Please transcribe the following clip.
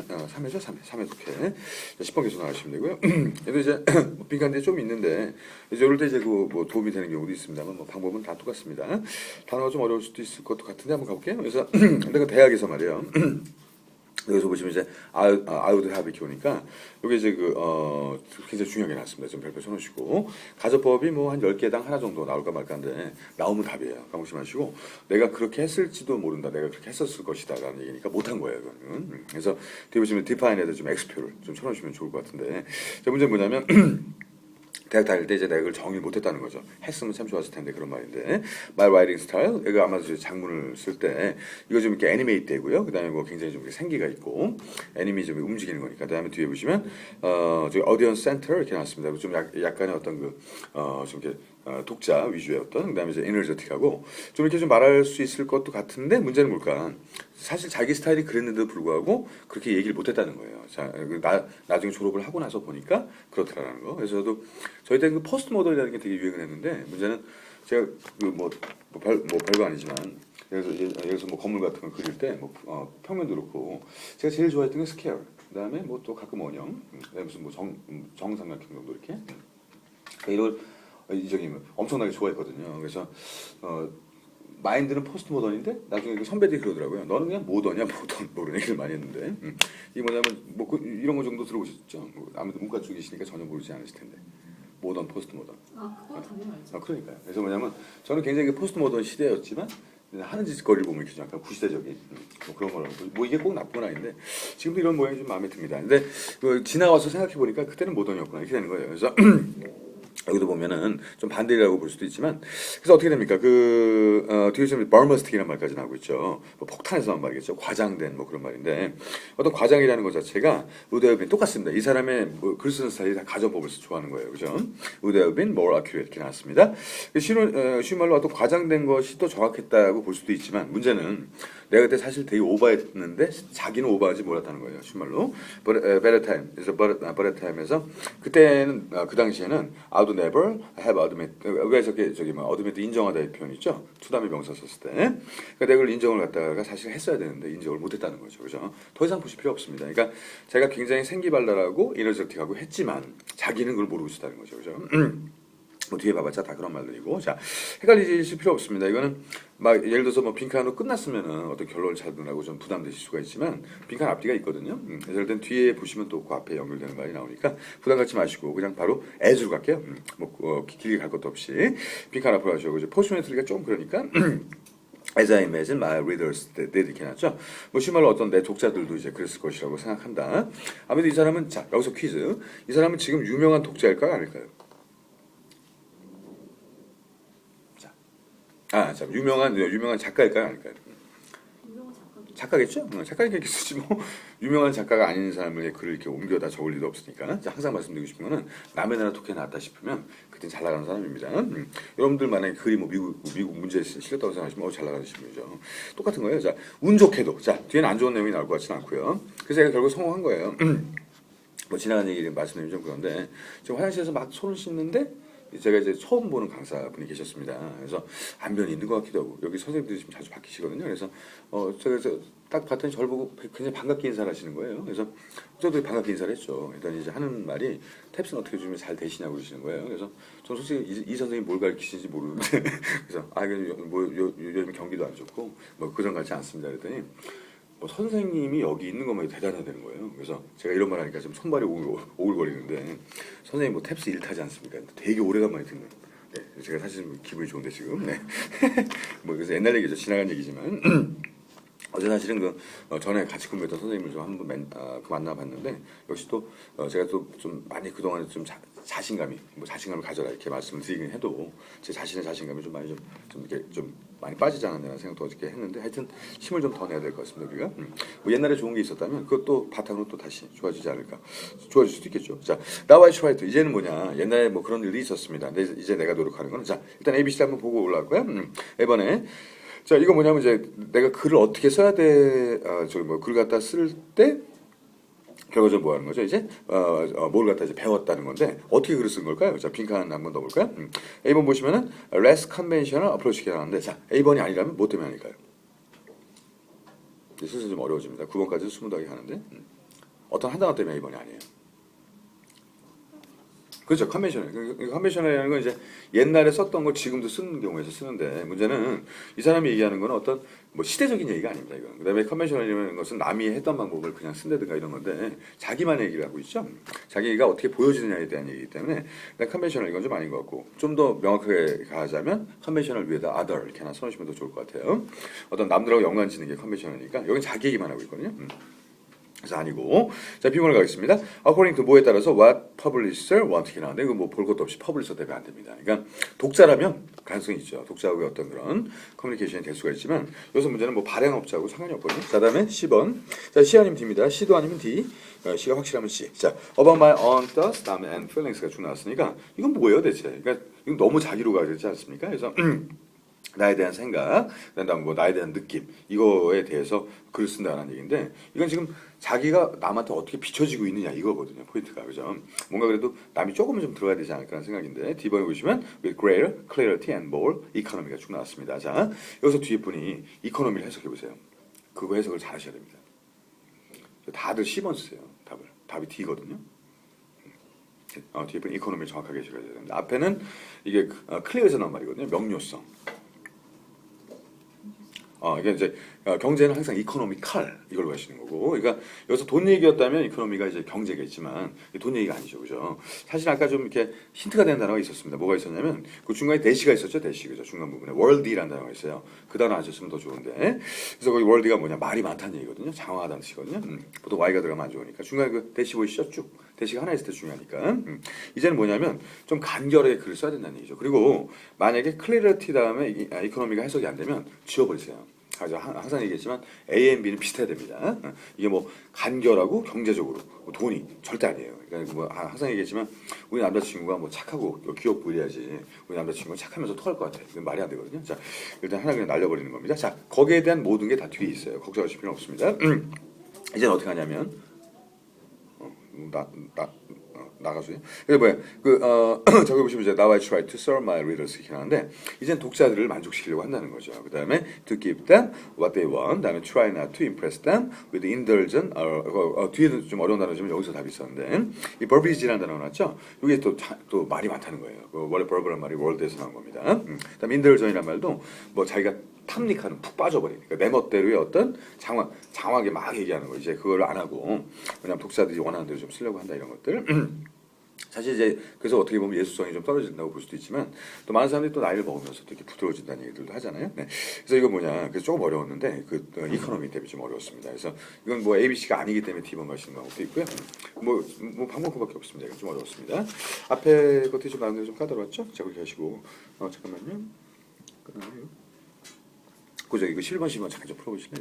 3회죠? 3회 독해. 10번 계속 나가시면 되고요. 얘도 이제 빈칸들이 좀 있는데 이제 이럴 때 이제 뭐 도움이 되는 경우도 있습니다만 뭐 방법은 다 똑같습니다. 단어가 좀 어려울 수도 있을 것도 같은데 한번 가볼게요. 그래서 내가 대학에서 말이에요. 여기서 보시면 이제 I would have 이렇게오니까 이게 이제 굉장히 중요하게 나왔습니다. 좀 별표 쳐놓으시고 가정법이 뭐 한 10개당 하나 정도 나올까 말까인데 나오면 답이에요. 까먹지 마시고 내가 그렇게 했을지도 모른다. 내가 그렇게 했었을 것이다 라는 얘기니까 못한 거예요. 그거는. 그래서 뒤에 보시면 define에다 좀 X표를 좀 쳐놓으시면 좋을 것 같은데 자, 문제는 뭐냐면 대학 다닐 때 이제 내가 그걸 정의를 못했다는 거죠. 했으면 참 좋았을 텐데 그런 말인데 my writing style 이거 아마 장문을 쓸 때 이거 좀 이렇게 애니메이트 되고요. 그다음에 뭐 굉장히 좀 생기가 있고 애니미 좀 움직이는 거니까. 그다음에 뒤에 보시면 저기 audience center 이렇게 나왔습니다. 좀 약간의 어떤 좀 이렇게 독자 위주의 어떤 그다음에 이제 에너제틱하고 좀 이렇게 좀 말할 수 있을 것도 같은데 문제는 뭘까? 사실 자기 스타일이 그랬는데도 불구하고 그렇게 얘기를 못했다는 거예요. 자, 나중에 졸업을 하고 나서 보니까 그렇더라는 거. 그래서 저도 저희 때 그 포스트 모던이라는 게 되게 유행을 했는데 문제는 제가 별거 아니지만 여기서 뭐 건물 같은 거 그릴 때 평면도 그렇고 제가 제일 좋아했던 게 스퀘어. 그다음에 뭐 또 가끔 원형, 그다음에 무슨 뭐 정삼각형 정도 이렇게 이런 저기 엄청나게 좋아했거든요. 그래서 마인드는 포스트 모던인데 나중에 그 선배들이 그러더라고요. 너는 그냥 모던이야 모던 뭐 이런 얘기를 많이 했는데 이게 뭐냐면 뭐 이런 거 정도 들어보셨죠? 뭐 아무튼 문과 쪽이시니까 전혀 모르지 않으실 텐데 모던 포스트 모던. 그거 당연히 알죠. 그러니까요. 그래서 뭐냐면 저는 굉장히 포스트 모던 시대였지만 하는 짓거리를 보면 이렇게 좀 약간 구시대적인 뭐 그런 거라고 뭐 이게 꼭 나쁜 건 아닌데 지금도 이런 모양이 좀 마음에 듭니다. 근데 지나와서 생각해 보니까 그때는 모던이었구나 이렇게 되는 거예요. 그래서 여기도 보면은 좀 반대라고 볼 수도 있지만 그래서 어떻게 됩니까? 뒤에 지금 버머스틱이라는 말까지 나오고 있죠. 뭐 폭탄에서 나온 말이겠죠. 과장된 뭐 그런 말인데 어떤 과장이라는 것 자체가 우드헤어빈 똑같습니다. 이 사람의 글 쓰는 스타일이 다 가정법을 좋아하는 거예요. 그죠? 우드헤어빈 more accurate 이렇게 나왔습니다. 쉬운 말로 어떤 과장된 것이 또 정확했다고 볼 수도 있지만 문제는 내가 그때 사실 되게 오버했는데 자기는 오버하지 몰랐다는 거예요. 쉬운 말로 better time. 그래서 better time에서 그때는 그 당시에는 I would never have admit. 왜 저기 뭐 admit 인정하다 이 표현 있죠? 투담의 명사 썼을 때. 그러니까 내가 그걸 인정을 갖다가 사실 했어야 되는데 인정을 못했다는 거죠. 그죠? 더 이상 보실 필요 없습니다. 그러니까 제가 굉장히 생기발랄하고 이너저틱하고 했지만 자기는 그걸 모르고 있었다는 거죠. 그죠? 뭐 뒤에 봐봤자 다 그런 말들이고 자 헷갈리실 필요 없습니다. 이거는 막 예를 들어서 뭐 빈칸으로 끝났으면은 어떤 결론을 찾느라고 좀 부담되실 수가 있지만 빈칸 앞뒤가 있거든요. 그래서 일단 뒤에 보시면 또 그 앞에 연결되는 말이 나오니까 부담 갖지 마시고 그냥 바로 as로 갈게요. 길게 갈 것도 없이 빈칸 앞으로 가시고 이제 포스트메트리가 좀 그러니까 As I imagine my readers did 이렇게 나왔죠. 뭐 쉬운 말로 어떤 내 독자들도 이제 그랬을 것이라고 생각한다. 아무래도 이 사람은 자 여기서 퀴즈. 이 사람은 지금 유명한 독자일까요, 아닐까요? 자, 유명한 작가일까요, 아닐까요? 유명한 작가도 작가겠죠? 작가겠지 뭐 유명한 작가가 아닌 사람의 글을 이렇게 옮겨다 적을 일도 없으니까. 자, 항상 말씀드리고 싶은 거는 남의 나라 독해 나왔다 싶으면 그땐 잘 나가는 사람입니다. 여러분들 만약에 글이 뭐 미국 문제에 실렸다고 생각하시면 잘 나가는 분이죠. 똑같은 거예요. 자, 운 좋게도 자 뒤에는 안 좋은 내용이 나올 것 같지는 않고요. 그래서 제가 결국 성공한 거예요. 뭐 지나간 얘기를 말씀드리면 좀 그런데 지금 화장실에서 막 손을 씻는데. 제가 이제 처음 보는 강사분이 계셨습니다. 그래서 안면이 있는 것 같기도 하고 여기 선생님들이 좀 자주 바뀌시거든요. 그래서 제가 딱 봤더니 저를 보고 굉장히 반갑게 인사를 하시는 거예요. 그래서 저도 반갑게 인사를 했죠. 일단 이제 하는 말이 탭스는 어떻게 주면 잘 되시냐고 그러시는 거예요. 그래서 저는 솔직히 이 선생님이 뭘 가르치시는지 모르는데 그래서 뭐 요즘 경기도 안 좋고 뭐 그전 같지 않습니다. 그랬더니 뭐 선생님이 여기 있는 것만이 대단해야 되는 거예요. 그래서 제가 이런 말 하니까 좀 손발이 오글거리는데 선생님 뭐 탭스 일타지 않습니까? 되게 오래간만에 듣는. 네, 제가 사실 기분이 좋은데 지금. 네. 뭐 그래서 옛날 얘기죠. 지나간 얘기지만 어제 사실은 전에 같이 근무했던 선생님을 좀 한번 만나봤는데 역시 또 제가 또 좀 많이 그동안에 좀 자신감을 가져라 이렇게 말씀을 드리긴 해도 제 자신의 자신감이 좀 많이 좀 이렇게 좀 많이 빠지지 않았냐는 생각도 어저께 했는데 하여튼 힘을 좀 더 내야 될 것 같습니다. 우리가 뭐 옛날에 좋은 게 있었다면 그것도 바탕으로 또 다시 좋아지지 않을까. 좋아질 수도 있겠죠. 자, Now I try to 이제는 뭐냐 옛날에 뭐 그런 일이 있었습니다. 근데 이제 내가 노력하는 거는 자 일단 ABC 한번 보고 올라갈 거야. 이번에 자 이거 뭐냐면 이제 내가 글을 어떻게 써야 돼. 글 갖다 쓸 때 결과적으로 뭐 하는 거죠? 이제 뭘 갖다 이제 배웠다는 건데 어떻게 글을 쓴 걸까요? 자 빈칸 한번 더 볼까요? A번 보시면은 less conventional approach가 나왔는데 자 A번이 아니라면 뭐 때문에 아닐까요? 슬슬 좀 어려워집니다. 9번까지 숨은 더하기 하는데 어떤 한 단어 때문에 A번이 아니에요. 그렇죠. 컨벤셔널. 컨벤셔널이라는 건 이제 옛날에 썼던 걸 지금도 쓰는 경우에서 쓰는데 문제는 이 사람이 얘기하는 건 어떤 뭐 시대적인 얘기가 아닙니다. 이건. 그다음에 컨벤셔널이라는 것은 남이 했던 방법을 그냥 쓴다든가 이런 건데 자기만의 얘기를 하고 있죠. 자기가 어떻게 보여지느냐에 대한 얘기이기 때문에 컨벤셔널 이건 좀 아닌 것 같고 좀 더 명확하게 가자면 컨벤셔널 위에다 other 이렇게 하나 써놓으시면 더 좋을 것 같아요. 어떤 남들하고 연관 짓는 게 컨벤셔널이니까 여긴 자기 얘기만 하고 있거든요. 그래서 아니고 자 B번을 가겠습니다. According to 뭐에 따라서 what publisher want 이렇게 나오는데 이거 뭐 볼 것도 없이 publisher 대비 안 됩니다. 그러니까 독자라면 가능성이 있죠. 독자하고의 어떤 그런 커뮤니케이션이 될 수가 있지만 여기서 문제는 뭐 발행업자하고 상관이 없거든요. 자 다음에 C번 자 C 아니면 D입니다. C도 아니면 D C가 확실하면 C 자 About my own thoughts 다음에 and feelings가 쭉 나왔으니까 이건 뭐예요 대체. 그러니까 이건 너무 자기로 가지 않습니까? 그래서 나에 대한 생각, 그다음 뭐 나에 대한 느낌 이거에 대해서 글을 쓴다는 얘기인데 이건 지금 자기가 남한테 어떻게 비춰지고 있느냐 이거거든요 포인트가 그죠? 뭔가 그래도 남이 조금은 좀 들어가야 되지 않을까 하는 생각인데 D번에 보시면 with greater clarity and more economy가 쭉 나왔습니다. 자 여기서 뒤에 분이 economy를 해석해 보세요. 그거 해석을 잘 하셔야 됩니다. 다들 C번 쓰세요 답이 D거든요. 뒤에 분 economy를 정확하게 해석해야 됩니다. 앞에는 이게 clear에서 나온 말이거든요. 명료성. 이게 이제 경제는 항상 이코노미칼 이걸로 하시는 거고, 그러니까 여기서 돈 얘기였다면 이코노미가 이제 경제겠지만 돈 얘기가 아니죠, 그죠? 사실 아까 좀 이렇게 힌트가 되는 단어가 있었습니다. 뭐가 있었냐면 그 중간에 대시가 있었죠, 대시 그죠? 중간 부분에 월드라는 단어가 있어요. 그 단어 아셨으면 더 좋은데, 그래서 거기 월드가 뭐냐 말이 많다는 얘기거든요, 장황하다는 뜻이거든요. 보통 Y가 들어가면 안 좋으니까 중간에 그 대시 보이시죠, 쭉 대시가 하나 있을 때 중요하니까. 이제는 뭐냐면 좀 간결하게 글을 써야 된다는 얘기죠. 그리고 만약에 클리어티 다음에 이코노미가 해석이 안 되면 지워버리세요. 항상 얘기했지만 A and B는 비슷해야 됩니다. 이게 뭐 간결하고 경제적으로 뭐 돈이 절대 아니에요. 그러니까 뭐 항상 얘기했지만 우리 남자친구가 뭐 착하고 귀엽고 보여야지 우리 남자친구가 착하면서 토할 것 같아. 이건 말이 안 되거든요. 자 일단 하나 그냥 날려버리는 겁니다. 자 거기에 대한 모든 게 다 뒤에 있어요. 걱정하실 필요는 없습니다. 이제는 어떻게 하냐면 나가서요. 그게 뭐야? 저기 보시면 이제 Now I try to serve my readers 이렇게 나오는데 이젠 독자들을 만족시키려고 한다는 거죠. 그 다음에 to give them what they want. 다음에 try not to impress them with indulgent. 뒤에도 좀 어려운 단어지만 여기서 답이 있었는데 이 verbiage라는 단어가 나왔죠. 이게 또 말이 많다는 거예요. 원래 verb란 말이 world에서 나온 겁니다. 그다음에 indulgent이란 말도 뭐 자기가 탐닉하는 푹 빠져버리니까 내 멋대로의 어떤 장황하게 막 얘기하는 거 이제 그걸 안 하고 그냥 독자들이 원하는 대로 좀 쓰려고 한다 이런 것들. 사실 이제 그래서 어떻게 보면 예술성이 좀 떨어진다고 볼 수도 있지만 또 많은 사람들이 또 나이를 먹으면서 또 이렇게 부드러워진다는 얘기들도 하잖아요. 네. 그래서 이거 뭐냐 그래서 조금 어려웠는데 이코노미 때문에 좀 어려웠습니다. 그래서 이건 뭐 ABC가 아니기 때문에 D번 가시는 방법도 있고요. 뭐 방법밖에 없습니다. 이건 좀 어려웠습니다. 앞에 것들이 좀 나름대로 좀 까다로웠죠? 자 그렇게 하시고 잠깐만요. 그다음에 그죠 이거 7번 10번 잠깐 좀 풀어보실래요?